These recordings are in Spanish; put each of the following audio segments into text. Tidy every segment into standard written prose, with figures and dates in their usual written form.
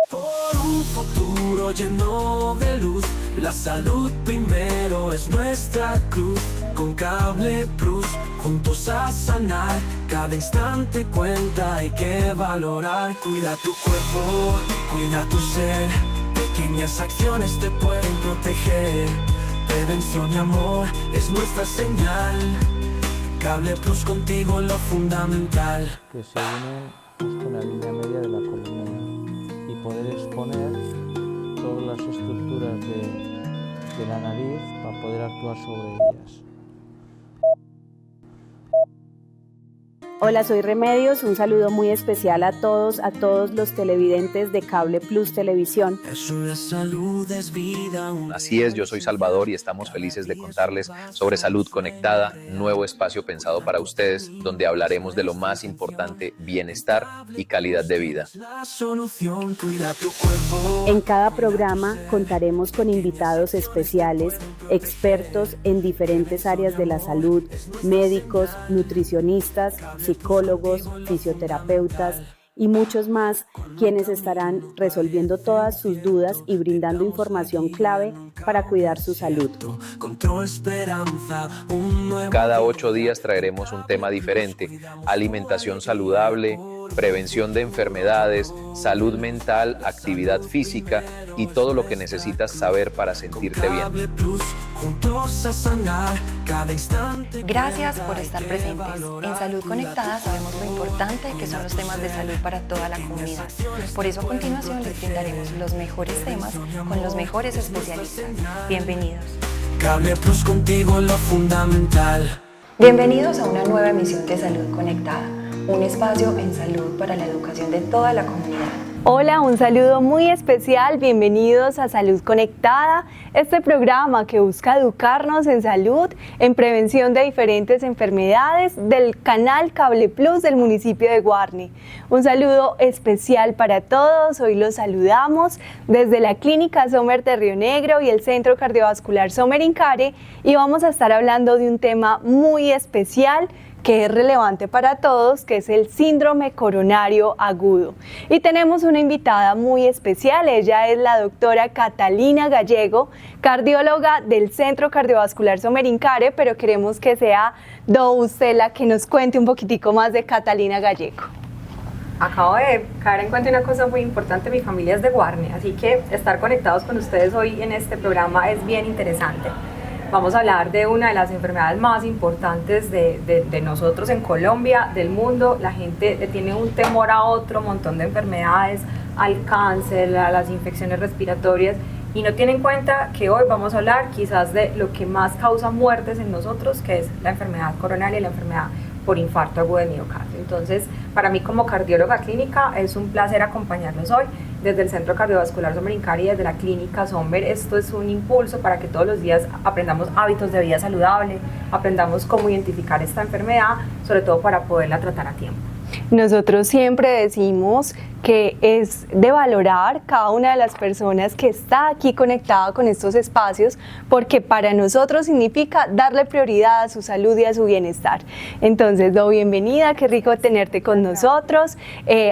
Por un futuro lleno de luz, la salud primero es nuestra cruz. Con Cable Plus, juntos a sanar, cada instante cuenta, hay que valorar. Cuida tu cuerpo, cuida tu ser, pequeñas acciones te pueden proteger. Prevención y amor es nuestra señal, Cable Plus contigo lo fundamental. Que se unen justo en la línea media de la columna y poder exponer todas las estructuras de la nariz para poder actuar sobre ellas. Hola, soy Remedios, un saludo muy especial a todos los televidentes de Cable Plus Televisión. Así es, yo soy Salvador y estamos felices de contarles sobre Salud Conectada, nuevo espacio pensado para ustedes, donde hablaremos de lo más importante, bienestar y calidad de vida. En cada programa contaremos con invitados especiales, expertos en diferentes áreas de la salud, médicos, nutricionistas, psicólogos, fisioterapeutas y muchos más, quienes estarán resolviendo todas sus dudas y brindando información clave para cuidar su salud. Cada 8 días traeremos un tema diferente: alimentación saludable, prevención de enfermedades, salud mental, actividad física y todo lo que necesitas saber para sentirte bien. Gracias por estar presentes. En Salud Conectada sabemos lo importante que son los temas de salud para toda la comunidad. Por eso a continuación les brindaremos los mejores temas con los mejores especialistas. Bienvenidos. Cable Plus contigo lo fundamental. Bienvenidos a una nueva emisión de Salud Conectada, un espacio en salud para la educación de toda la comunidad. Hola, un saludo muy especial, bienvenidos a Salud Conectada, este programa que busca educarnos en salud, en prevención de diferentes enfermedades del canal Cable Plus del municipio de Guarne. Un saludo especial para todos, hoy los saludamos desde la Clínica Sommer de Río Negro y el Centro Cardiovascular Sommer Incare y vamos a estar hablando de un tema muy especial que es relevante para todos, que es el síndrome coronario agudo. Y tenemos una invitada muy especial, ella es la doctora Catalina Gallego, cardióloga del Centro Cardiovascular Sommer Incare, pero queremos que sea usted la que nos cuente un poquitico más de Catalina Gallego. Acabo de caer en cuenta una cosa muy importante, mi familia es de Guarne, así que estar conectados con ustedes hoy en este programa es bien interesante. Vamos a hablar de una de las enfermedades más importantes de nosotros en Colombia, del mundo. La gente le tiene un temor a otro montón de enfermedades, al cáncer, a las infecciones respiratorias, y no tienen en cuenta que hoy vamos a hablar quizás de lo que más causa muertes en nosotros, que es la enfermedad coronaria y la enfermedad por infarto agudo de miocardio. Entonces, para mí como cardióloga clínica es un placer acompañarlos hoy desde el Centro Cardiovascular Sommer Incare y desde la Clínica Sommer. Esto es un impulso para que todos los días aprendamos hábitos de vida saludable, aprendamos cómo identificar esta enfermedad, sobre todo para poderla tratar a tiempo. Nosotros siempre decimos que es de valorar cada una de las personas que está aquí conectada con estos espacios, porque para nosotros significa darle prioridad a su salud y a su bienestar. Entonces, bienvenida, qué rico tenerte con nosotros.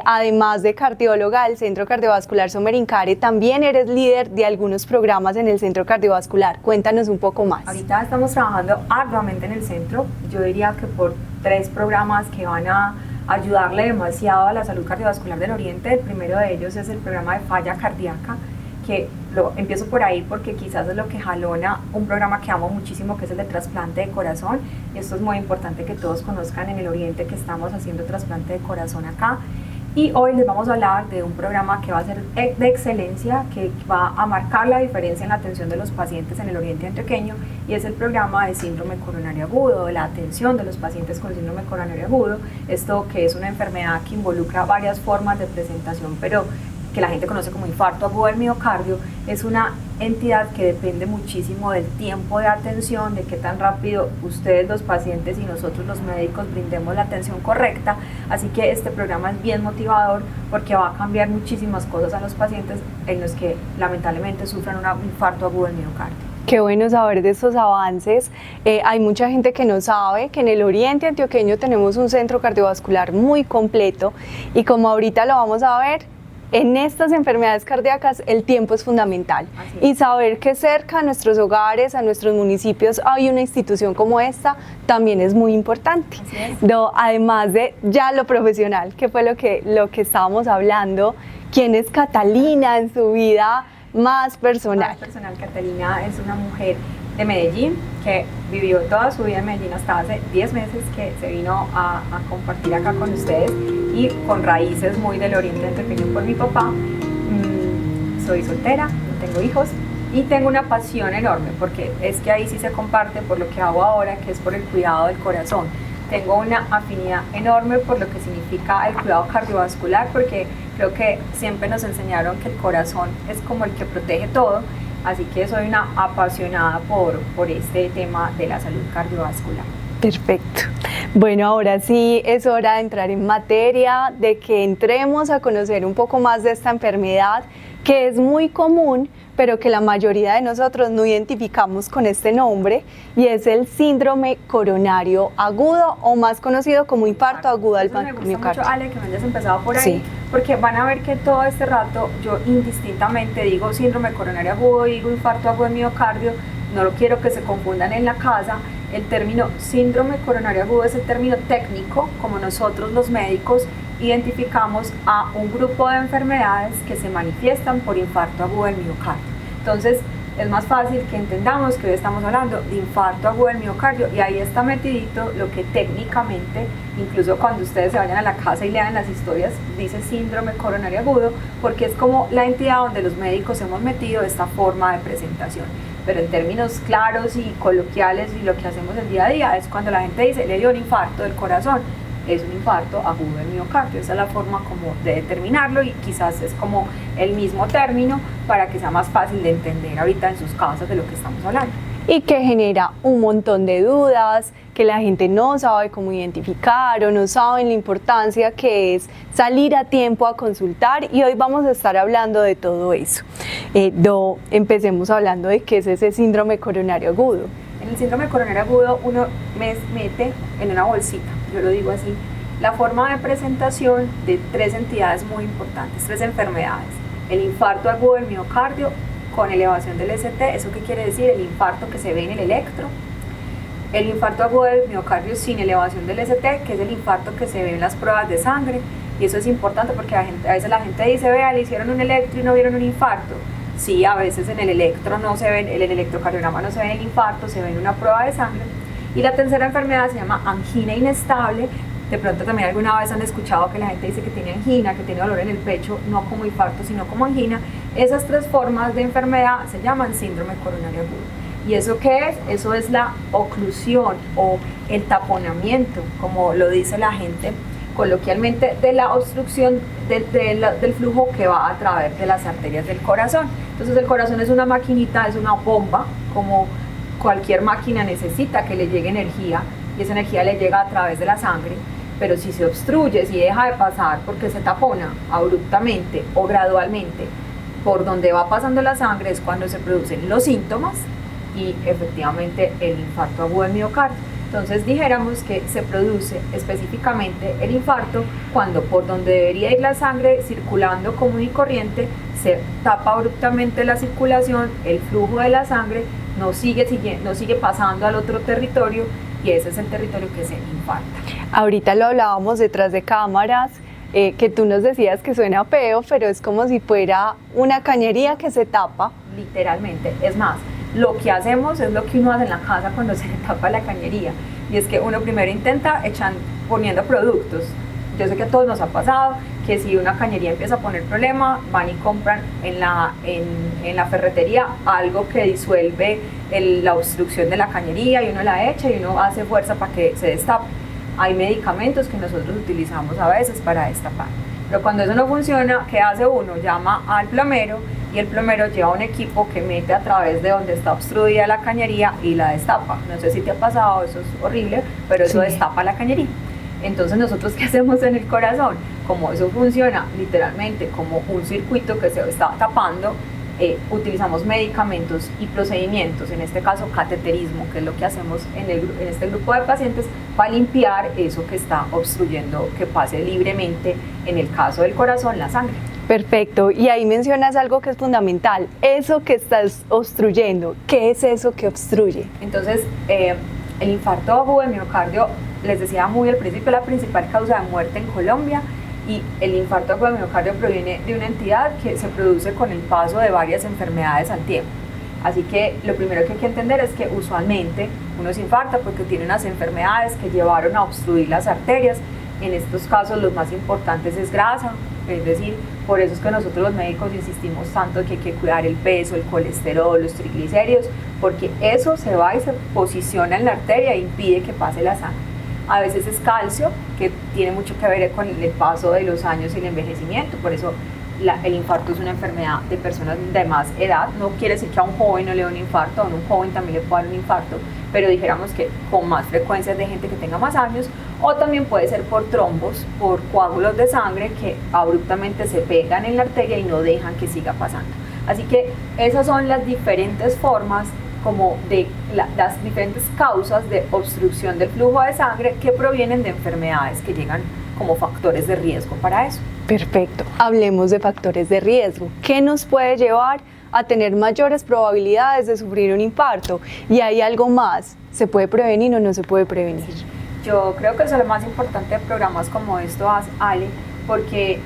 Además de cardióloga del Centro Cardiovascular Sommer Incare, también eres líder de algunos programas en el Centro Cardiovascular. Cuéntanos un poco más. Ahorita estamos trabajando arduamente en el centro, yo diría que por 3 programas que van a ayudarle demasiado a la salud cardiovascular del Oriente. El primero de ellos es el programa de falla cardíaca, que empiezo por ahí porque quizás es lo que jalona un programa que amo muchísimo, que es el de trasplante de corazón, y esto es muy importante que todos conozcan en el Oriente que estamos haciendo trasplante de corazón acá. Y hoy les vamos a hablar de un programa que va a ser de excelencia, que va a marcar la diferencia en la atención de los pacientes en el Oriente Antioqueño, y es el programa de síndrome coronario agudo, la atención de los pacientes con síndrome coronario agudo. Esto que es una enfermedad que involucra varias formas de presentación, pero que la gente conoce como infarto agudo del miocardio, es una entidad que depende muchísimo del tiempo de atención, de qué tan rápido ustedes los pacientes y nosotros los médicos brindemos la atención correcta. Así que este programa es bien motivador porque va a cambiar muchísimas cosas a los pacientes en los que lamentablemente sufren un infarto agudo del miocardio. Qué bueno saber de estos avances. Hay mucha gente que no sabe que en el Oriente Antioqueño tenemos un centro cardiovascular muy completo y como ahorita lo vamos a ver, en estas enfermedades cardíacas el tiempo es fundamental y saber que cerca a nuestros hogares, a nuestros municipios hay una institución como esta también es muy importante. Además de ya lo profesional, que fue lo que estábamos hablando, ¿quién es Catalina en su vida más personal? Más personal, Catalina es una mujer de Medellín que vivió toda su vida en Medellín hasta hace 10 meses que se vino a compartir acá con ustedes y con raíces muy del Oriente Antioqueño por mi papá. Soy soltera, no tengo hijos y tengo una pasión enorme porque es que ahí sí se comparte por lo que hago ahora, que es por el cuidado del corazón. Tengo una afinidad enorme por lo que significa el cuidado cardiovascular porque creo que siempre nos enseñaron que el corazón es como el que protege todo. Así que soy una apasionada por este tema de la salud cardiovascular. Perfecto. Bueno, ahora sí es hora de entrar en materia, de que entremos a conocer un poco más de esta enfermedad que es muy común, pero que la mayoría de nosotros no identificamos con este nombre, y es el síndrome coronario agudo, o más conocido como infarto agudo del miocardio. Me gusta mucho, Ale, que me hayas empezado por ahí, porque van a ver que todo este rato yo indistintamente digo síndrome coronario agudo, digo infarto agudo del miocardio, no lo quiero que se confundan en la casa. El término síndrome coronario agudo es el término técnico, como nosotros los médicos identificamos a un grupo de enfermedades que se manifiestan por infarto agudo del miocardio. Entonces es más fácil que entendamos que hoy estamos hablando de infarto agudo del miocardio y ahí está metidito lo que técnicamente, incluso cuando ustedes se vayan a la casa y lean las historias, dice síndrome coronario agudo, porque es como la entidad donde los médicos hemos metido esta forma de presentación. Pero en términos claros y coloquiales y lo que hacemos el día a día es cuando la gente dice le dio un infarto del corazón, es un infarto agudo del miocardio. Esa es la forma como de determinarlo y quizás es como el mismo término para que sea más fácil de entender ahorita en sus casas de lo que estamos hablando. Y que genera un montón de dudas, que la gente no sabe cómo identificar o no saben la importancia que es salir a tiempo a consultar, y hoy vamos a estar hablando de todo eso. Empecemos hablando de qué es ese síndrome coronario agudo. En el síndrome coronario agudo uno mete en una bolsita, yo lo digo así, la forma de presentación de tres entidades muy importantes, tres enfermedades. El infarto agudo del miocardio con elevación del ST, ¿eso qué quiere decir? El infarto que se ve en el electro. El infarto agudo del miocardio sin elevación del ST, que es el infarto que se ve en las pruebas de sangre, y eso es importante porque a veces la gente dice, vea, le hicieron un electro y no vieron un infarto. Sí, a veces en el electro no se ve, en el electrocardiograma no se ve el infarto, se ve en una prueba de sangre. Y la tercera enfermedad se llama angina inestable. De pronto también alguna vez han escuchado que la gente dice que tiene angina, que tiene dolor en el pecho, no como infarto, sino como angina. Esas tres formas de enfermedad se llaman síndrome coronario agudo. ¿Y eso qué es? Eso es la oclusión o el taponamiento, como lo dice la gente coloquialmente, de la obstrucción del flujo que va a través de las arterias del corazón. Entonces el corazón es una maquinita, es una bomba, como cualquier máquina necesita que le llegue energía, y esa energía le llega a través de la sangre, pero si se obstruye, si deja de pasar porque se tapona abruptamente o gradualmente por donde va pasando la sangre, es cuando se producen los síntomas y efectivamente el infarto agudo del miocardio. Entonces dijéramos que se produce específicamente el infarto cuando por donde debería ir la sangre circulando común y corriente se tapa abruptamente la circulación, el flujo de la sangre no sigue pasando al otro territorio, y ese es el territorio que se infarta. Ahorita lo hablábamos detrás de cámaras, que tú nos decías que suena feo, pero es como si fuera una cañería que se tapa. Literalmente, es más, lo que hacemos es lo que uno hace en la casa cuando se le tapa la cañería, y es que uno primero intenta poniendo productos. Yo sé que a todos nos ha pasado que si una cañería empieza a poner problema, van y compran en la ferretería algo que disuelve la obstrucción de la cañería, y uno la echa y uno hace fuerza para que se destape. Hay medicamentos que nosotros utilizamos a veces para destapar, pero cuando eso no funciona, ¿qué hace uno? Llama al plomero, y el plomero lleva un equipo que mete a través de donde está obstruida la cañería y la destapa. No sé si te ha pasado, eso es horrible, pero eso destapa la cañería. Entonces nosotros, ¿qué hacemos en el corazón? Como eso funciona literalmente como un circuito que se está tapando, utilizamos medicamentos y procedimientos, en este caso cateterismo, que es lo que hacemos en este grupo de pacientes, para limpiar eso que está obstruyendo que pase libremente, en el caso del corazón, la sangre. Perfecto, y ahí mencionas algo que es fundamental, eso que estás obstruyendo, ¿qué es eso que obstruye? Entonces, el infarto agudo de miocardio, les decía muy al principio, la principal causa de muerte en Colombia, y el infarto agudo de miocardio proviene de una entidad que se produce con el paso de varias enfermedades al tiempo. Así que lo primero que hay que entender es que usualmente uno se infarta porque tiene unas enfermedades que llevaron a obstruir las arterias. En estos casos los más importantes es grasa, es decir, por eso es que nosotros los médicos insistimos tanto que hay que cuidar el peso, el colesterol, los triglicéridos, porque eso se va y se posiciona en la arteria e impide que pase la sangre. A veces es calcio, que tiene mucho que ver con el paso de los años y el envejecimiento, por eso el infarto es una enfermedad de personas de más edad. No quiere decir que a un joven no le dé un infarto, a un joven también le puede dar un infarto, pero dijéramos que con más frecuencias de gente que tenga más años, o también puede ser por trombos, por coágulos de sangre que abruptamente se pegan en la arteria y no dejan que siga pasando. Así que esas son las diferentes formas como de las diferentes causas de obstrucción del flujo de sangre que provienen de enfermedades que llegan como factores de riesgo para eso. Perfecto, hablemos de factores de riesgo. ¿Qué nos puede llevar a tener mayores probabilidades de sufrir un infarto? Y hay algo más, ¿se puede prevenir o no se puede prevenir? Sí. Yo creo que eso es lo más importante de programas como esto, Ale, porque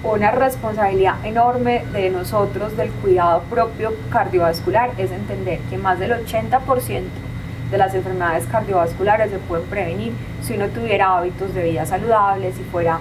una responsabilidad enorme de nosotros del cuidado propio cardiovascular es entender que más del 80% de las enfermedades cardiovasculares se pueden prevenir si uno tuviera hábitos de vida saludables, si fuera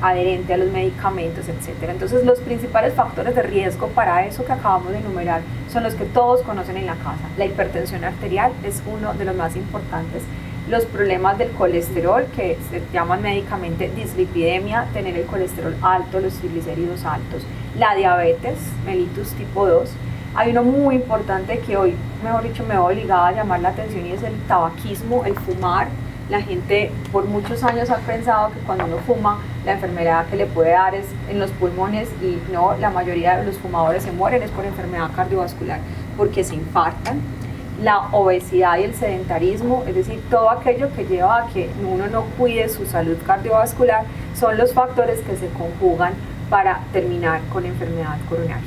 adherente a los medicamentos, etc. Entonces los principales factores de riesgo para eso que acabamos de enumerar son los que todos conocen en la casa. La hipertensión arterial es uno de los más importantes. Los problemas del colesterol, que se llaman médicamente dislipidemia, tener el colesterol alto, los triglicéridos altos. La diabetes mellitus tipo 2. Hay uno muy importante que hoy, mejor dicho, me veo obligada a llamar la atención y es el tabaquismo, el fumar. La gente por muchos años ha pensado que cuando uno fuma, la enfermedad que le puede dar es en los pulmones y no, la mayoría de los fumadores se mueren es por enfermedad cardiovascular porque se infartan. La obesidad y el sedentarismo, es decir, todo aquello que lleva a que uno no cuide su salud cardiovascular, son los factores que se conjugan para terminar con enfermedad coronaria.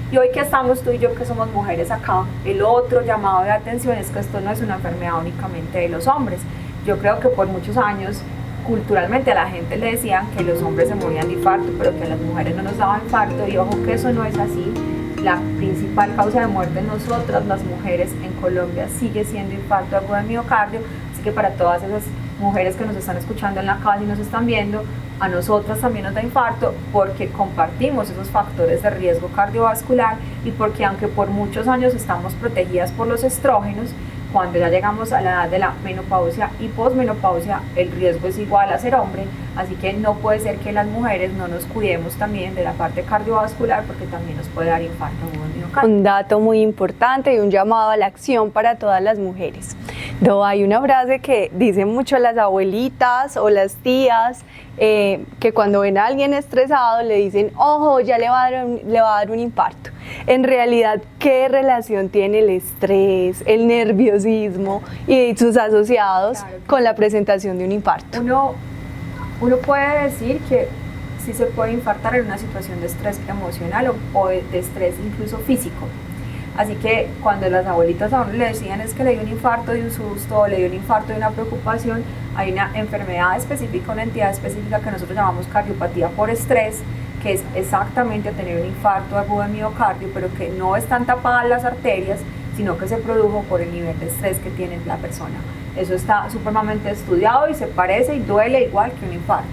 Y hoy que estamos tú y yo que somos mujeres acá, el otro llamado de atención es que esto no es una enfermedad únicamente de los hombres. Yo creo que por muchos años culturalmente a la gente le decían que los hombres se morían de infarto, pero que a las mujeres no nos daban infarto, y ojo que eso no es así. La principal causa de muerte en nosotras, las mujeres en Colombia, sigue siendo infarto agudo de miocardio, así que para todas esas mujeres que nos están escuchando en la casa y nos están viendo, a nosotras también nos da infarto porque compartimos esos factores de riesgo cardiovascular y porque aunque por muchos años estamos protegidas por los estrógenos, cuando ya llegamos a la edad de la menopausia y posmenopausia, el riesgo es igual a ser hombre, así que no puede ser que las mujeres no nos cuidemos también de la parte cardiovascular porque también nos puede dar infarto agudo de miocardio. Un dato muy importante y un llamado a la acción para todas las mujeres. Hay una frase que dicen mucho las abuelitas o las tías, que cuando ven a alguien estresado le dicen, ojo, ya le va a dar un infarto. En realidad, ¿qué relación tiene el estrés, el nerviosismo y sus asociados con la presentación de un infarto? Uno puede decir que sí se puede infartar en una situación de estrés emocional o de estrés incluso físico. Así que cuando las abuelitas a uno le decían es que le dio un infarto de un susto o le dio un infarto de una preocupación, hay una enfermedad específica, una entidad específica que nosotros llamamos cardiopatía por estrés, que es exactamente tener un infarto agudo de miocardio, pero que no están tapadas las arterias, sino que se produjo por el nivel de estrés que tiene la persona. Eso está supremamente estudiado y se parece y duele igual que un infarto.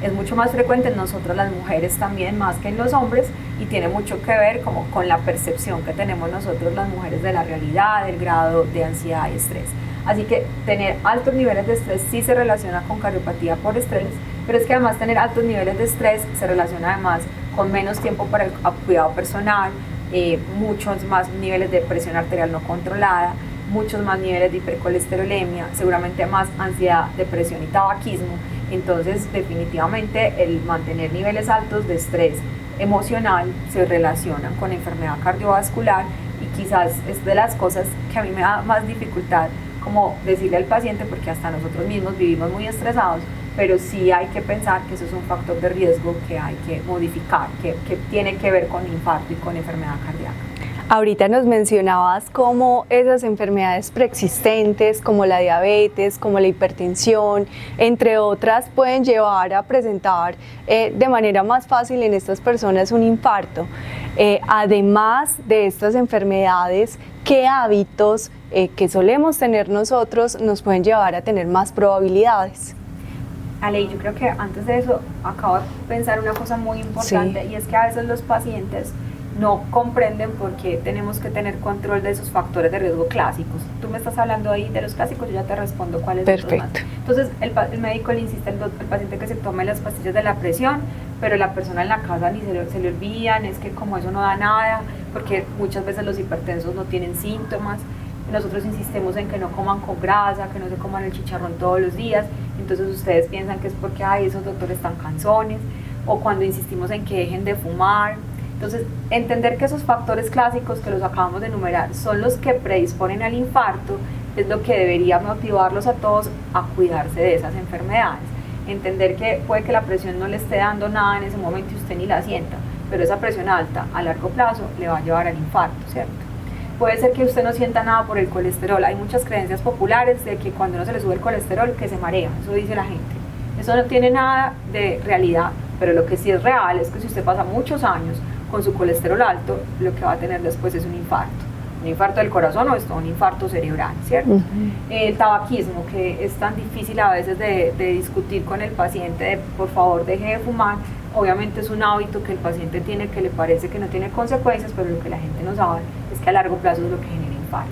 Es mucho más frecuente en nosotras las mujeres también, más que en los hombres, y tiene mucho que ver como con la percepción que tenemos nosotros las mujeres de la realidad, del grado de ansiedad y estrés. Así que tener altos niveles de estrés sí se relaciona con cardiopatía por estrés, pero es que además tener altos niveles de estrés se relaciona además con menos tiempo para el cuidado personal, muchos más niveles de presión arterial no controlada, muchos más niveles de hipercolesterolemia, seguramente más ansiedad, depresión y tabaquismo. Entonces definitivamente el mantener niveles altos de estrés emocional se relacionan con enfermedad cardiovascular y quizás es de las cosas que a mí me da más dificultad como decirle al paciente, porque hasta nosotros mismos vivimos muy estresados, pero sí hay que pensar que eso es un factor de riesgo que hay que modificar, que tiene que ver con infarto y con enfermedad cardíaca. Ahorita nos mencionabas cómo esas enfermedades preexistentes como la diabetes, como la hipertensión, entre otras, pueden llevar a presentar de manera más fácil en estas personas un infarto. Además de estas enfermedades, ¿qué hábitos que solemos tener nosotros nos pueden llevar a tener más probabilidades? Ale, yo creo que antes de eso acabo de pensar una cosa muy importante, sí, y es que a veces los pacientes no comprenden por qué tenemos que tener control de esos factores de riesgo clásicos. Tú me estás hablando ahí de los clásicos, yo ya te respondo cuáles son los más. Entonces el médico le insiste al paciente que se tome las pastillas de la presión, pero la persona en la casa ni se le olvidan, es que como eso no da nada, porque muchas veces los hipertensos no tienen síntomas. Nosotros insistimos en que no coman con grasa, que no se coman el chicharrón todos los días, entonces ustedes piensan que es porque esos doctores están cansones, o cuando insistimos en que dejen de fumar. Entonces, entender que esos factores clásicos que los acabamos de enumerar son los que predisponen al infarto es lo que debería motivarlos a todos a cuidarse de esas enfermedades. Entender que puede que la presión no le esté dando nada en ese momento y usted ni la sienta, pero esa presión alta a largo plazo le va a llevar al infarto, ¿cierto? Puede ser que usted no sienta nada por el colesterol. Hay muchas creencias populares de que cuando uno se le sube el colesterol que se marea, eso dice la gente. Eso no tiene nada de realidad, pero lo que sí es real es que si usted pasa muchos años con su colesterol alto, lo que va a tener después es un infarto del corazón o un infarto cerebral, ¿cierto? El tabaquismo, que es tan difícil a veces de discutir con el paciente, de por favor deje de fumar, obviamente es un hábito que el paciente tiene que le parece que no tiene consecuencias, pero lo que la gente no sabe es que a largo plazo es lo que genera infarto.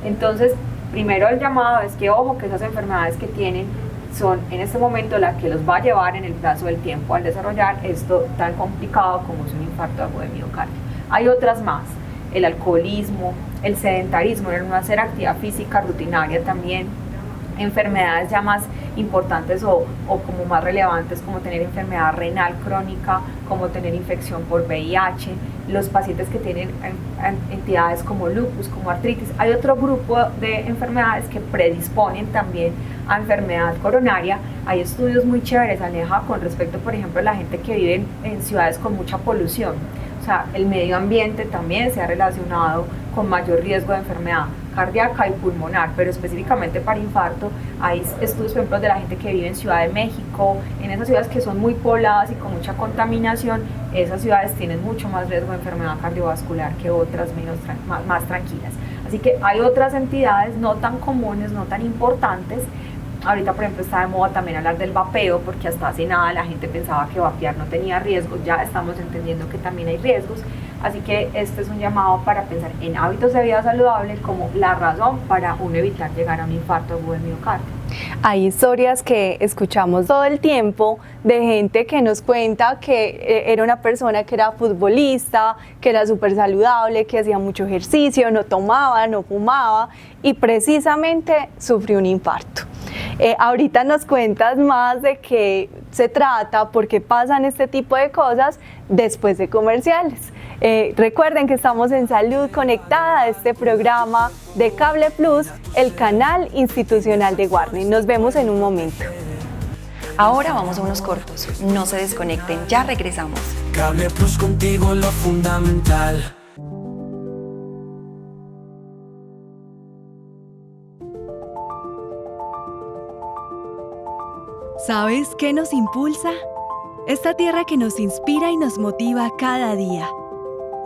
Entonces, primero el llamado es que ojo, que esas enfermedades que tienen son en este momento las que los va a llevar en el plazo del tiempo al desarrollar esto tan complicado como es un infarto agudo de miocardio. Hay otras más, el alcoholismo, el sedentarismo, el no hacer actividad física rutinaria también, enfermedades ya más importantes o como más relevantes como tener enfermedad renal crónica, como tener infección por VIH, los pacientes que tienen entidades como lupus, como artritis. Hay otro grupo de enfermedades que predisponen también a enfermedad coronaria. Hay estudios muy chéveres, Aleja, con respecto, por ejemplo, a la gente que vive en ciudades con mucha polución. O sea, el medio ambiente también se ha relacionado con mayor riesgo de enfermedad cardíaca y pulmonar, pero específicamente para infarto hay estudios, por ejemplo, de la gente que vive en Ciudad de México, en esas ciudades que son muy pobladas y con mucha contaminación. Esas ciudades tienen mucho más riesgo de enfermedad cardiovascular que otras más tranquilas. Así que hay otras entidades no tan comunes, no tan importantes. Ahorita, por ejemplo, está de moda también hablar del vapeo, porque hasta hace nada la gente pensaba que vapear no tenía riesgo. Ya estamos entendiendo que también hay riesgos. Así que este es un llamado para pensar en hábitos de vida saludable como la razón para uno evitar llegar a un infarto agudo de miocardio. Hay historias que escuchamos todo el tiempo de gente que nos cuenta que era una persona que era futbolista, que era súper saludable, que hacía mucho ejercicio, no tomaba, no fumaba y precisamente sufrió un infarto. Ahorita nos cuentas más de qué se trata, por qué pasan este tipo de cosas después de comerciales. Recuerden que estamos en Salud Conectada, este programa de Cable Plus, el canal institucional de Warner. Nos vemos en un momento. Ahora vamos a unos cortos. No se desconecten, ya regresamos. Cable Plus, contigo lo fundamental. ¿Sabes qué nos impulsa? Esta tierra que nos inspira y nos motiva cada día.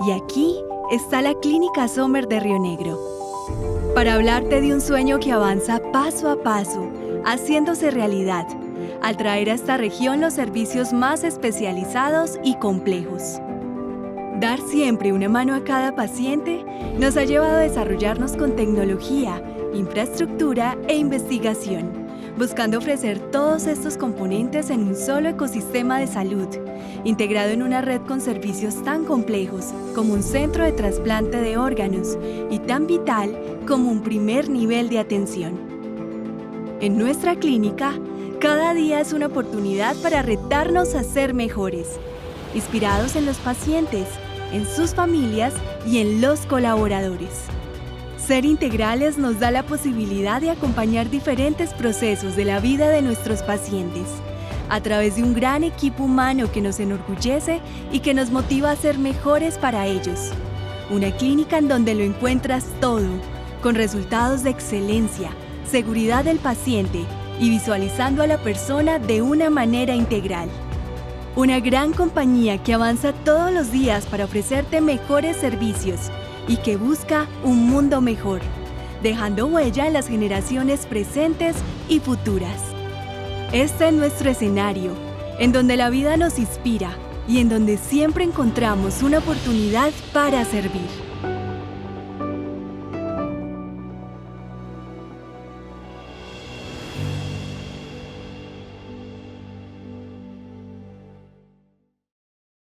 Y aquí está la Clínica Sommer de Río Negro, para hablarte de un sueño que avanza paso a paso, haciéndose realidad, al traer a esta región los servicios más especializados y complejos. Dar siempre una mano a cada paciente nos ha llevado a desarrollarnos con tecnología, infraestructura e investigación, buscando ofrecer todos estos componentes en un solo ecosistema de salud, integrado en una red con servicios tan complejos como un centro de trasplante de órganos y tan vital como un primer nivel de atención. En nuestra clínica, cada día es una oportunidad para retarnos a ser mejores, inspirados en los pacientes, en sus familias y en los colaboradores. Ser integrales nos da la posibilidad de acompañar diferentes procesos de la vida de nuestros pacientes, a través de un gran equipo humano que nos enorgullece y que nos motiva a ser mejores para ellos. Una clínica en donde lo encuentras todo, con resultados de excelencia, seguridad del paciente y visualizando a la persona de una manera integral. Una gran compañía que avanza todos los días para ofrecerte mejores servicios y que busca un mundo mejor, dejando huella en las generaciones presentes y futuras. Este es nuestro escenario, en donde la vida nos inspira y en donde siempre encontramos una oportunidad para servir.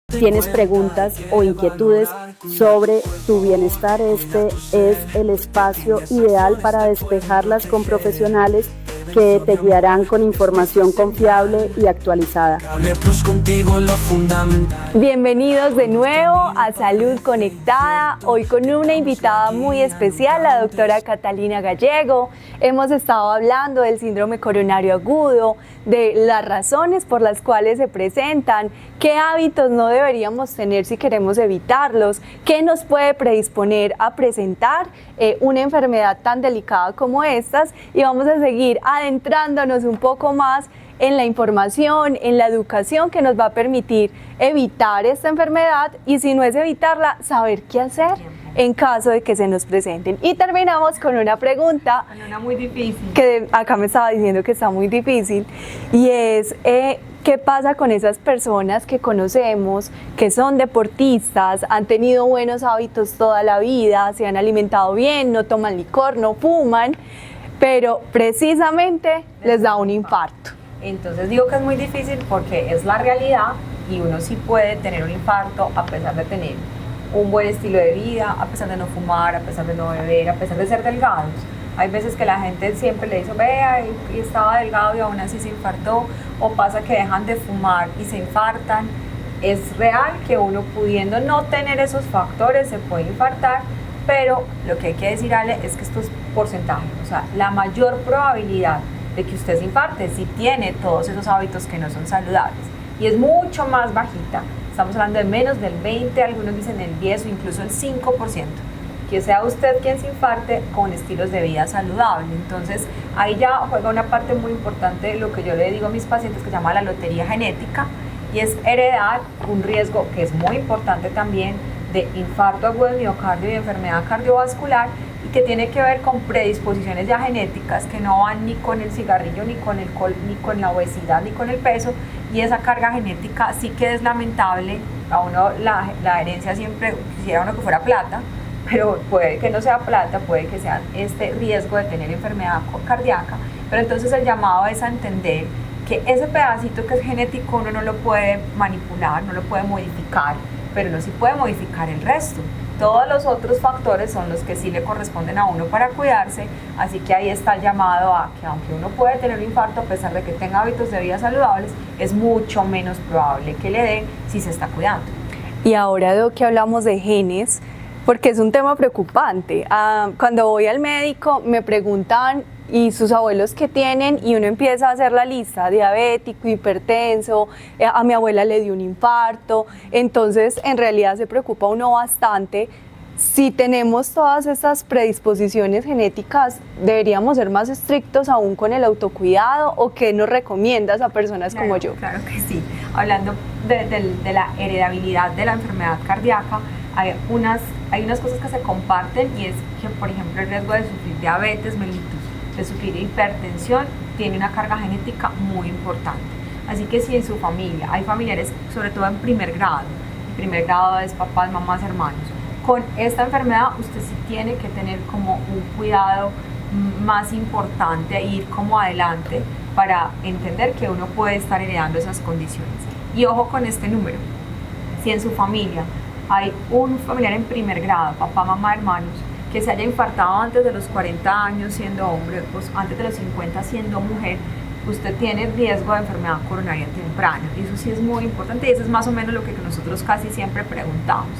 ¿Tienes preguntas o inquietudes sobre tu bienestar? Este es el espacio ideal para despejarlas con profesionales que te guiarán con información confiable y actualizada. Cable Plus, contigo lo fundamental. Bienvenidos de nuevo a Salud Conectada, hoy con una invitada muy especial, la doctora Catalina Gallego. Hemos estado hablando del síndrome coronario agudo, de las razones por las cuales se presentan, qué hábitos no deberíamos tener si queremos evitarlos, qué nos puede predisponer a presentar una enfermedad tan delicada como estas, y vamos a seguir adentrándonos un poco más en la información, en la educación que nos va a permitir evitar esta enfermedad y, si no es evitarla, saber qué hacer en caso de que se nos presenten. Y terminamos con una pregunta, Una muy difícil. que acá me estaba diciendo que está muy difícil, y es ¿qué pasa con esas personas que conocemos, que son deportistas, han tenido buenos hábitos toda la vida, se han alimentado bien, no toman licor, no fuman, pero precisamente les da un infarto? Entonces digo que es muy difícil porque es la realidad y uno sí puede tener un infarto a pesar de tener un buen estilo de vida, a pesar de no fumar, a pesar de no beber, a pesar de ser delgados. Hay veces que la gente siempre le dice, vea, y estaba delgado y aún así se infartó, o pasa que dejan de fumar y se infartan. Es real que uno, pudiendo no tener esos factores, se puede infartar, pero lo que hay que decir, Ale, es que esto es porcentaje. O sea, la mayor probabilidad de que usted se infarte si tiene todos esos hábitos que no son saludables, y es mucho más bajita. Estamos hablando de menos del 20, algunos dicen el 10 o incluso el 5%. Que sea usted quien se infarte con estilos de vida saludables. Entonces ahí ya juega una parte muy importante de lo que yo le digo a mis pacientes, que se llama la lotería genética, y es heredar un riesgo que es muy importante también de infarto agudo del miocardio y de enfermedad cardiovascular, y que tiene que ver con predisposiciones ya genéticas que no van ni con el cigarrillo, ni con el alcohol, ni con la obesidad, ni con el peso, y esa carga genética sí que es lamentable. A uno la herencia siempre quisiera uno que fuera plata, pero puede que no sea plata, puede que sea este riesgo de tener enfermedad cardíaca. Pero entonces el llamado es a entender que ese pedacito que es genético uno no lo puede manipular, no lo puede modificar, pero uno sí puede modificar el resto. Todos los otros factores son los que sí le corresponden a uno para cuidarse, así que ahí está el llamado a que, aunque uno puede tener un infarto a pesar de que tenga hábitos de vida saludables, es mucho menos probable que le dé si se está cuidando. Y ahora, Doc, que hablamos de genes, porque es un tema preocupante. Cuando voy al médico me preguntan, ¿y sus abuelos qué tienen? Y uno empieza a hacer la lista: diabético, hipertenso, a mi abuela le dio un infarto. Entonces, en realidad se preocupa uno bastante. Si tenemos todas estas predisposiciones genéticas, ¿deberíamos ser más estrictos aún con el autocuidado, o qué nos recomiendas a personas como yo? Claro que sí. Hablando de la heredabilidad de la enfermedad cardíaca, hay unas cosas que se comparten, y es que, por ejemplo, el riesgo de sufrir diabetes mellitus, de sufrir hipertensión, tiene una carga genética muy importante. Así que si en su familia hay familiares, sobre todo en primer grado, el primer grado es papás, mamás, hermanos, con esta enfermedad, usted sí tiene que tener como un cuidado más importante, e ir como adelante para entender que uno puede estar heredando esas condiciones. Y ojo con este número: si en su familia hay un familiar en primer grado, papá, mamá, hermanos, que se haya infartado antes de los 40 años siendo hombre, pues antes de los 50 siendo mujer, usted tiene riesgo de enfermedad coronaria temprana. Y eso sí es muy importante, y eso es más o menos lo que nosotros casi siempre preguntamos.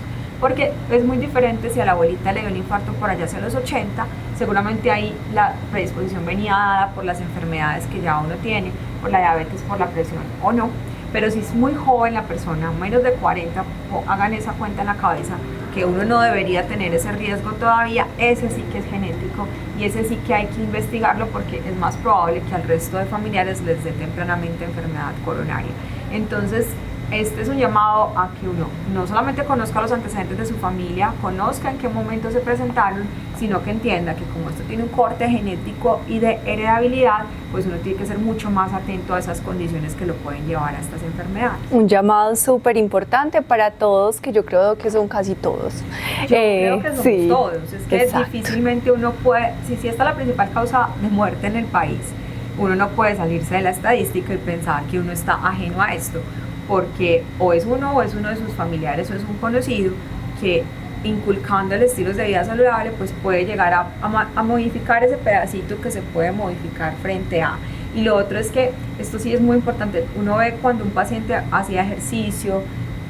Porque es muy diferente si a la abuelita le dio un infarto por allá hacia los 80, seguramente ahí la predisposición venía dada por las enfermedades que ya uno tiene, por la diabetes, por la presión o no. Pero si es muy joven la persona, menos de 40, hagan esa cuenta en la cabeza, que uno no debería tener ese riesgo todavía, ese sí que es genético y ese sí que hay que investigarlo porque es más probable que al resto de familiares les dé tempranamente enfermedad coronaria. Entonces, este es un llamado a que uno no solamente conozca los antecedentes de su familia, conozca en qué momento se presentaron, sino que entienda que como esto tiene un corte genético y de heredabilidad, pues uno tiene que ser mucho más atento a esas condiciones que lo pueden llevar a estas enfermedades. Un llamado súper importante para todos, que yo creo que son casi todos. Yo creo que somos sí, todos, es que exacto. difícilmente uno puede, si esta es la principal causa de muerte en el país, uno no puede salirse de la estadística y pensar que uno está ajeno a esto, porque o es uno de sus familiares o es un conocido que inculcándole estilos de vida saludable pues puede llegar a modificar ese pedacito que se puede modificar frente a. Y lo otro es que esto sí es muy importante, uno ve cuando un paciente hacía ejercicio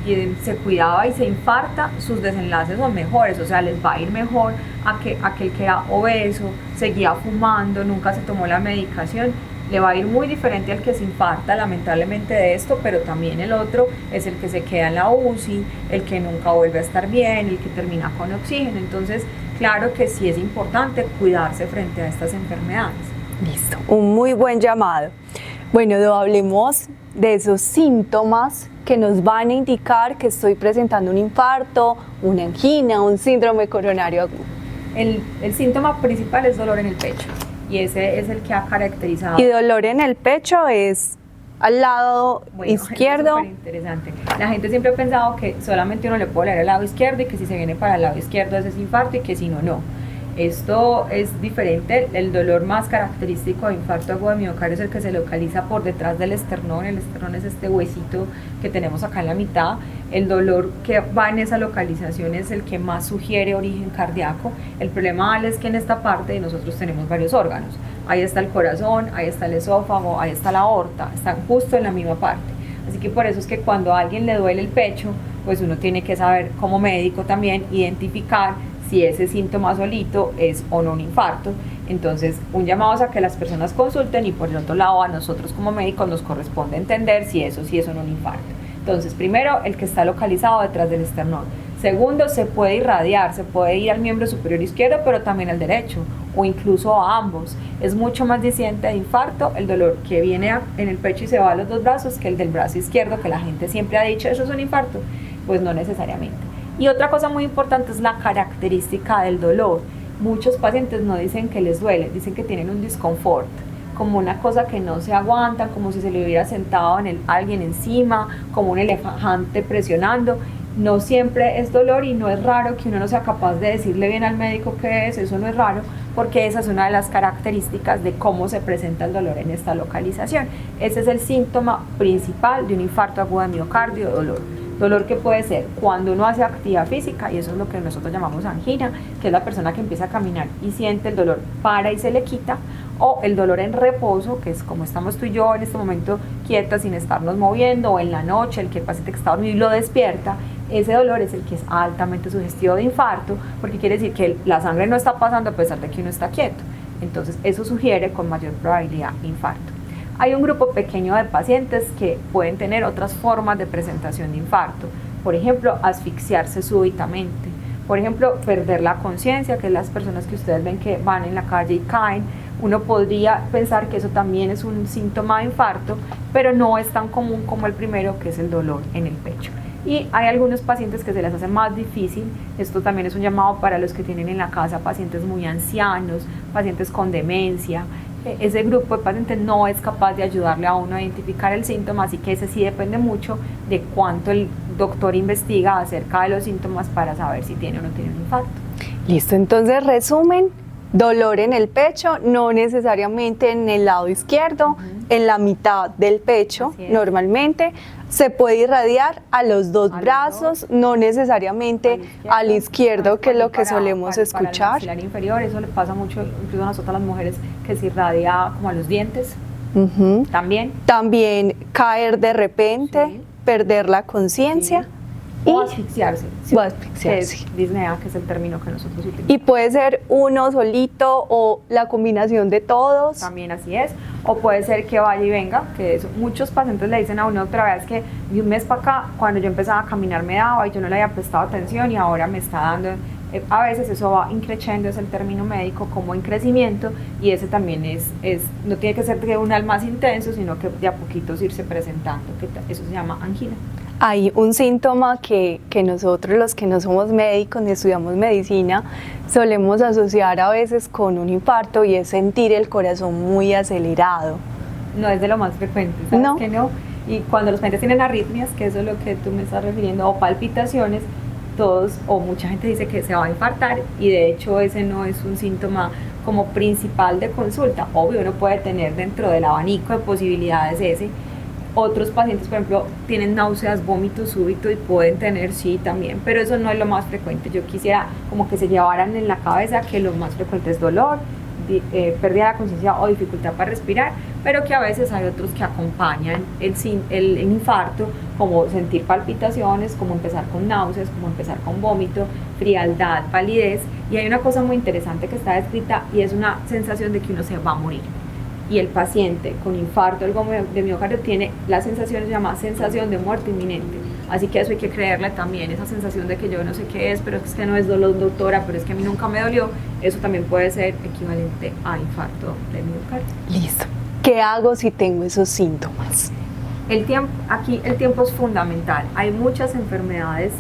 y se cuidaba y se infarta, sus desenlaces son mejores, o sea, les va a ir mejor a que aquel que era obeso, seguía fumando, nunca se tomó la medicación, le va a ir muy diferente al que se infarta lamentablemente de esto, pero también el otro es el que se queda en la UCI, el que nunca vuelve a estar bien, el que termina con oxígeno. Entonces, claro que sí es importante cuidarse frente a estas enfermedades. Listo, un muy buen llamado. Bueno, hablemos de esos síntomas que nos van a indicar que estoy presentando un infarto, una angina, un síndrome coronario agudo. El síntoma principal es dolor en el pecho. Y ese es el que ha caracterizado. Y dolor en el pecho es al lado izquierdo. Es interesante. La gente siempre ha pensado que solamente uno le puede doler al lado izquierdo y que si se viene para el lado izquierdo ese es infarto y que si no, no. Esto es diferente. El dolor más característico de infarto agudo de miocardio es el que se localiza por detrás del esternón. El esternón es este huesito que tenemos acá en la mitad. El dolor que va en esa localización es el que más sugiere origen cardíaco. El problema es que en esta parte nosotros tenemos varios órganos. Ahí está el corazón, ahí está el esófago, ahí está la aorta, están justo en la misma parte. Así que por eso es que cuando a alguien le duele el pecho, pues uno tiene que saber como médico también identificar si ese síntoma solito es o no un infarto. Entonces, un llamado es a que las personas consulten y por el otro lado a nosotros como médicos nos corresponde entender si eso sí es o no un infarto. Entonces, primero, el que está localizado detrás del esternón. Segundo, se puede irradiar, se puede ir al miembro superior izquierdo, pero también al derecho, o incluso a ambos. Es mucho más disidente de infarto el dolor que viene en el pecho y se va a los dos brazos que el del brazo izquierdo, que la gente siempre ha dicho, ¿eso es un infarto? Pues no necesariamente. Y otra cosa muy importante es la característica del dolor. Muchos pacientes no dicen que les duele, dicen que tienen un disconfort, como una cosa que no se aguantan, como si se le hubiera sentado alguien encima, como un elefante presionando. No siempre es dolor y no es raro que uno no sea capaz de decirle bien al médico qué es, eso no es raro, porque esa es una de las características de cómo se presenta el dolor en esta localización. Ese es el síntoma principal de un infarto agudo de miocardio, dolor. Dolor que puede ser cuando uno hace actividad física, y eso es lo que nosotros llamamos angina, que es la persona que empieza a caminar y siente el dolor, para y se le quita, o el dolor en reposo, que es como estamos tú y yo en este momento quietas sin estarnos moviendo, o en la noche, el que el paciente que está dormido y lo despierta. Ese dolor es el que es altamente sugestivo de infarto, porque quiere decir que la sangre no está pasando a pesar de que uno está quieto. Entonces eso sugiere con mayor probabilidad infarto. Hay un grupo pequeño de pacientes que pueden tener otras formas de presentación de infarto. Por ejemplo, asfixiarse súbitamente. Por ejemplo, perder la conciencia, que es las personas que ustedes ven que van en la calle y caen. Uno podría pensar que eso también es un síntoma de infarto, pero no es tan común como el primero, que es el dolor en el pecho. Y hay algunos pacientes que se les hace más difícil. Esto también es un llamado para los que tienen en la casa pacientes muy ancianos, pacientes con demencia. Ese grupo de pacientes no es capaz de ayudarle a uno a identificar el síntoma, así que ese sí depende mucho de cuánto el doctor investiga acerca de los síntomas para saber si tiene o no tiene un infarto. Listo, entonces resumen, dolor en el pecho, no necesariamente en el lado izquierdo, en la mitad del pecho normalmente. Se puede irradiar a los dos brazos, no necesariamente al izquierdo, que es lo que solemos escuchar. Para el maxilar inferior, eso le pasa mucho, incluso a nosotras las mujeres, que se irradia como a los dientes. También caer de repente, perder la conciencia. O asfixiarse. O asfixiarse. Que es disnea, que es el término que nosotros utilizamos. Y puede ser uno solito o la combinación de todos. También así es. O puede ser que vaya y venga, que eso, muchos pacientes le dicen a uno otra vez que de un mes para acá, cuando yo empezaba a caminar me daba y yo no le había prestado atención y ahora me está dando. A veces eso va increciendo, es el término médico, como en crecimiento, y ese también no tiene que ser de un al más intenso, sino que de a poquitos irse presentando, eso se llama angina. Hay un síntoma que nosotros los que no somos médicos ni estudiamos medicina solemos asociar a veces con un infarto y es sentir el corazón muy acelerado. No es de lo más frecuente, ¿sabes No. que no? Y cuando los pacientes tienen arritmias, que eso es lo que tú me estás refiriendo, o palpitaciones, todos o mucha gente dice que se va a infartar y de hecho ese no es un síntoma como principal de consulta. Obvio, uno puede tener dentro del abanico de posibilidades ese. Otros pacientes, por ejemplo, tienen náuseas, vómitos súbitos y pueden tener, sí, también, pero eso no es lo más frecuente. Yo quisiera como que se llevaran en la cabeza que lo más frecuente es dolor, pérdida de la conciencia o dificultad para respirar, pero que a veces hay otros que acompañan el infarto, como sentir palpitaciones, como empezar con náuseas, como empezar con vómito, frialdad, palidez, y hay una cosa muy interesante que está descrita y es una sensación de que uno se va a morir. Y el paciente con infarto de miocardio tiene la sensación, se llama sensación de muerte inminente. Así que eso hay que creerle también, esa sensación de que yo no sé qué es, pero es que no es dolor, doctora, pero es que a mí nunca me dolió, eso también puede ser equivalente a infarto de miocardio. Listo. ¿Qué hago si tengo esos síntomas? Aquí el tiempo es fundamental. Hay muchas enfermedades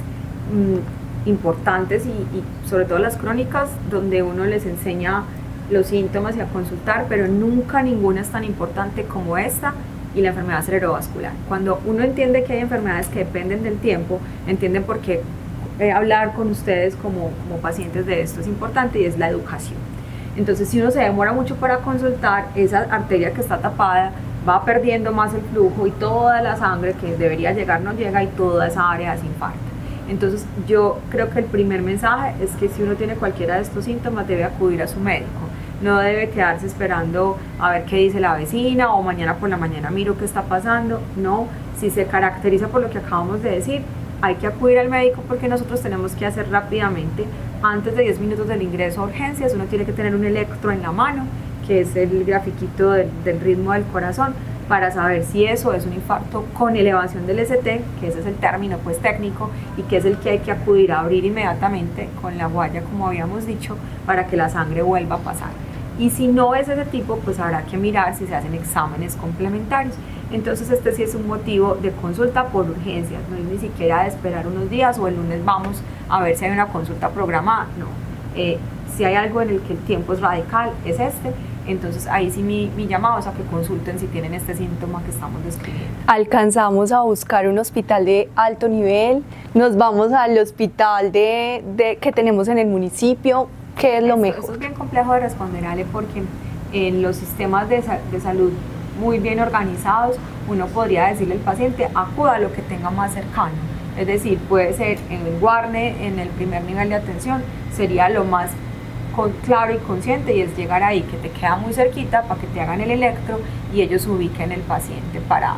importantes y sobre todo las crónicas, donde uno les enseña los síntomas y a consultar, pero nunca ninguna es tan importante como esta y la enfermedad cerebrovascular. Cuando uno entiende que hay enfermedades que dependen del tiempo, entienden por qué hablar con ustedes como pacientes de esto es importante, y es la educación. Entonces, si uno se demora mucho para consultar, esa arteria que está tapada va perdiendo más el flujo y toda la sangre que debería llegar no llega y toda esa área se infarta. Entonces, yo creo que el primer mensaje es que si uno tiene cualquiera de estos síntomas debe acudir a su médico. No debe quedarse esperando a ver qué dice la vecina o mañana por la mañana miro qué está pasando. No, si se caracteriza por lo que acabamos de decir, hay que acudir al médico porque nosotros tenemos que hacer rápidamente, antes de 10 minutos del ingreso a urgencias, uno tiene que tener un electro en la mano, que es el grafiquito del ritmo del corazón, para saber si eso es un infarto con elevación del ST, que ese es el término pues técnico y que es el que hay que acudir a abrir inmediatamente con la guaya, como habíamos dicho, para que la sangre vuelva a pasar. Y si no es ese tipo, pues habrá que mirar si se hacen exámenes complementarios. Entonces este sí es un motivo de consulta por urgencias, no es ni siquiera de esperar unos días o el lunes vamos a ver si hay una consulta programada, no. Si hay algo en el que el tiempo es radical, es este. Entonces ahí sí mi llamado es a que consulten si tienen este síntoma que estamos describiendo. Alcanzamos a buscar un hospital de alto nivel, nos vamos al hospital que tenemos en el municipio, ¿qué es lo mejor? Eso es bien complejo de responder, Ale, porque en los sistemas de salud muy bien organizados, uno podría decirle al paciente, acuda a lo que tenga más cercano. Es decir, puede ser en el Guarne, en el primer nivel de atención, sería lo más claro y consciente, y es llegar ahí, que te queda muy cerquita para que te hagan el electro y ellos ubiquen el paciente para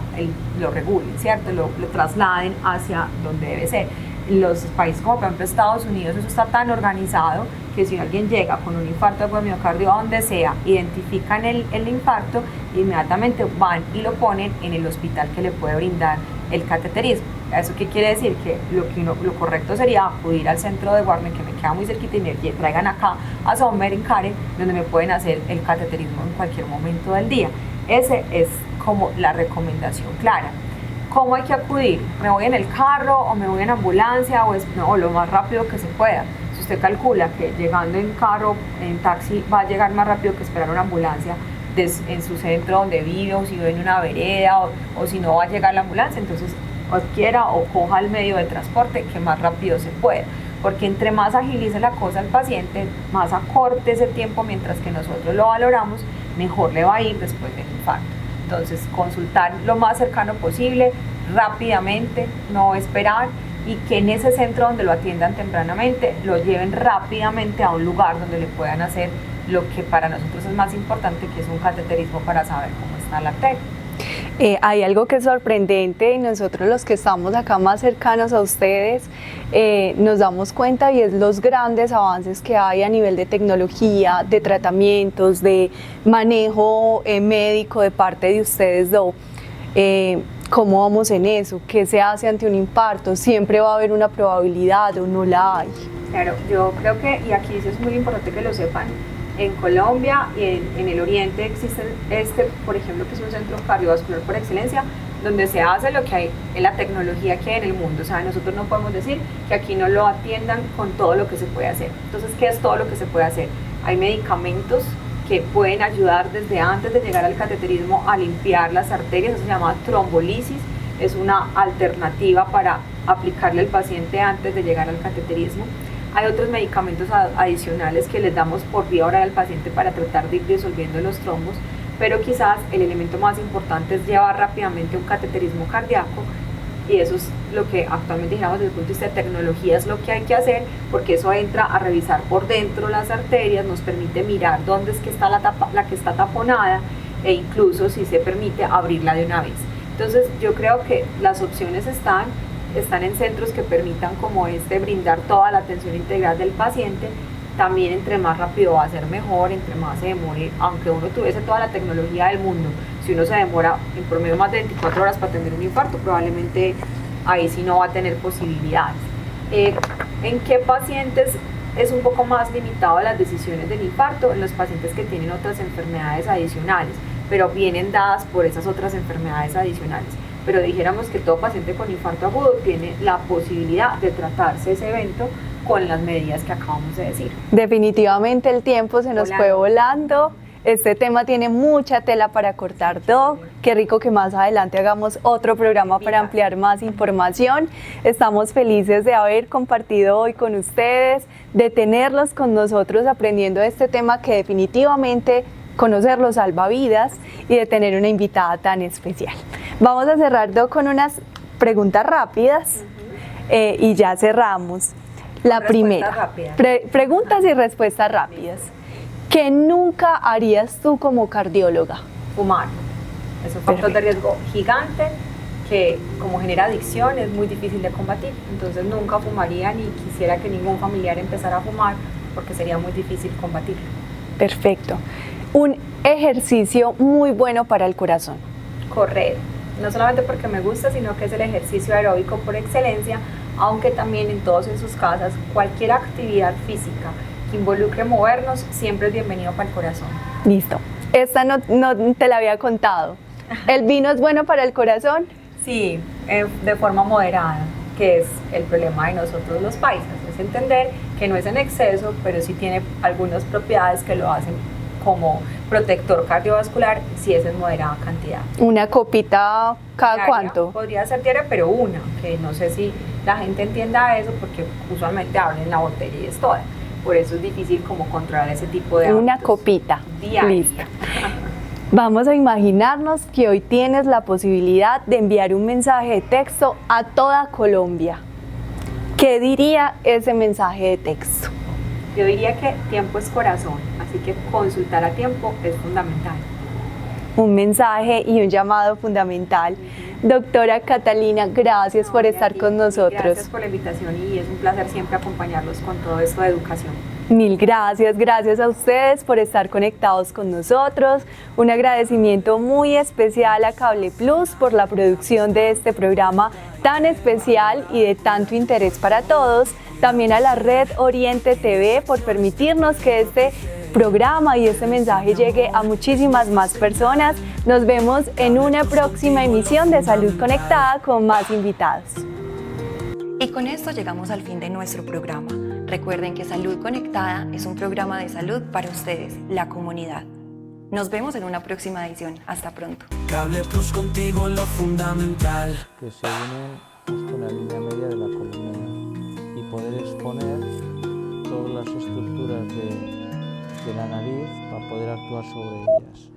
lo regulen, ¿cierto? Lo trasladen hacia donde debe ser. En los países como por ejemplo Estados Unidos, eso está tan organizado que si alguien llega con un infarto de miocardio a donde sea, identifican el infarto, inmediatamente van y lo ponen en el hospital que le puede brindar el cateterismo. ¿Eso qué quiere decir? Que lo correcto sería acudir al centro de Guarne, que me queda muy cerquita, y me traigan acá a Sommer, en Karen, donde me pueden hacer el cateterismo en cualquier momento del día. Ese es como la recomendación clara. ¿Cómo hay que acudir? ¿Me voy en el carro o me voy en ambulancia o lo más rápido que se pueda? Si usted calcula que llegando en carro, en taxi, va a llegar más rápido que esperar una ambulancia en su centro donde vive, o si vive en una vereda, o si no va a llegar la ambulancia, entonces adquiera o coja el medio de transporte que más rápido se pueda, porque entre más agilice la cosa al paciente, más acorte ese tiempo mientras que nosotros lo valoramos, mejor le va a ir después del infarto. Entonces, consultar lo más cercano posible, rápidamente, no esperar, y que en ese centro donde lo atiendan tempranamente, lo lleven rápidamente a un lugar donde le puedan hacer lo que para nosotros es más importante, que es un cateterismo para saber cómo está la arteria. Hay algo que es sorprendente y nosotros los que estamos acá más cercanos a ustedes nos damos cuenta y es los grandes avances que hay a nivel de tecnología, de tratamientos, de manejo médico de parte de ustedes dos. ¿Cómo vamos en eso? ¿Qué se hace ante un infarto? ¿Siempre va a haber una probabilidad o no la hay? Claro, yo creo que, y aquí sí es muy importante que lo sepan, en Colombia y en el Oriente existe por ejemplo, que es un centro cardiovascular por excelencia, donde se hace lo que hay en la tecnología que hay en el mundo. O sea, nosotros no podemos decir que aquí no lo atiendan con todo lo que se puede hacer. Entonces, ¿qué es todo lo que se puede hacer? Hay medicamentos que pueden ayudar desde antes de llegar al cateterismo a limpiar las arterias, eso se llama trombolisis, es una alternativa para aplicarle al paciente antes de llegar al cateterismo. Hay otros medicamentos adicionales que les damos por vía oral al paciente para tratar de ir disolviendo los trombos, pero quizás el elemento más importante es llevar rápidamente un cateterismo cardíaco, y eso es lo que actualmente, digamos, desde el punto de vista de tecnología es lo que hay que hacer, porque eso entra a revisar por dentro las arterias, nos permite mirar dónde es que está la que está taponada, e incluso, si se permite, abrirla de una vez. Entonces yo creo que las opciones están en centros que permitan como brindar toda la atención integral del paciente. También entre más rápido va a ser mejor, entre más se demore, aunque uno tuviese toda la tecnología del mundo, si uno se demora en promedio más de 24 horas para tener un infarto, probablemente ahí sí no va a tener posibilidades. ¿En qué pacientes es un poco más limitado las decisiones del infarto? En los pacientes que tienen otras enfermedades adicionales, pero vienen dadas por esas otras enfermedades adicionales. Pero dijéramos que todo paciente con infarto agudo tiene la posibilidad de tratarse ese evento con las medidas que acabamos de decir. Definitivamente el tiempo se nos fue volando. Este tema tiene mucha tela para cortar, Doc. Qué rico que más adelante hagamos otro programa para ampliar más información. Estamos felices de haber compartido hoy con ustedes, de tenerlos con nosotros aprendiendo este tema que definitivamente conocerlo salva vidas, y de tener una invitada tan especial. Vamos a cerrar, Doc, con unas preguntas rápidas y ya cerramos. La primera, preguntas y respuestas rápidas. ¿Qué nunca harías tú como cardióloga? Fumar. Es un factor de riesgo gigante que, como genera adicción, es muy difícil de combatir. Entonces nunca fumaría, ni quisiera que ningún familiar empezara a fumar, porque sería muy difícil combatirlo. Perfecto. Un ejercicio muy bueno para el corazón. Correr. No solamente porque me gusta, sino que es el ejercicio aeróbico por excelencia, aunque también en todos en sus casas, cualquier actividad física que involucre movernos siempre es bienvenido para el corazón. Listo. Esta no te la había contado. ¿El vino es bueno para el corazón? Sí, de forma moderada, que es el problema de nosotros los paisas. Es entender que no es en exceso, pero sí tiene algunas propiedades que lo hacen como protector cardiovascular si es en moderada cantidad. ¿Una copita cada diaria, cuánto? Podría ser diaria, pero una, que no sé si la gente entienda eso, porque usualmente abren la botella y es toda. Por eso es difícil como controlar ese tipo de una copita diaria. Listo. Vamos a imaginarnos que hoy tienes la posibilidad de enviar un mensaje de texto a toda Colombia. ¿Qué diría ese mensaje de texto? Yo diría que tiempo es corazón, así que consultar a tiempo es fundamental. Un mensaje y un llamado fundamental. Doctora Catalina, gracias por estar con nosotros. Gracias por la invitación y es un placer siempre acompañarlos con todo esto de educación. Mil gracias, gracias a ustedes por estar conectados con nosotros. Un agradecimiento muy especial a Cable Plus por la producción de este programa tan especial y de tanto interés para todos. También a la red Oriente TV por permitirnos que este programa y este mensaje llegue a muchísimas más personas. Nos vemos en una próxima emisión de Salud Conectada con más invitados. Y con esto llegamos al fin de nuestro programa. Recuerden que Salud Conectada es un programa de salud para ustedes, la comunidad. Nos vemos en una próxima edición. Hasta pronto. Cable Plus, contigo lo fundamental. Que se unen con la línea media de la columna y poder exponer todas las estructuras de la nariz para poder actuar sobre ellas.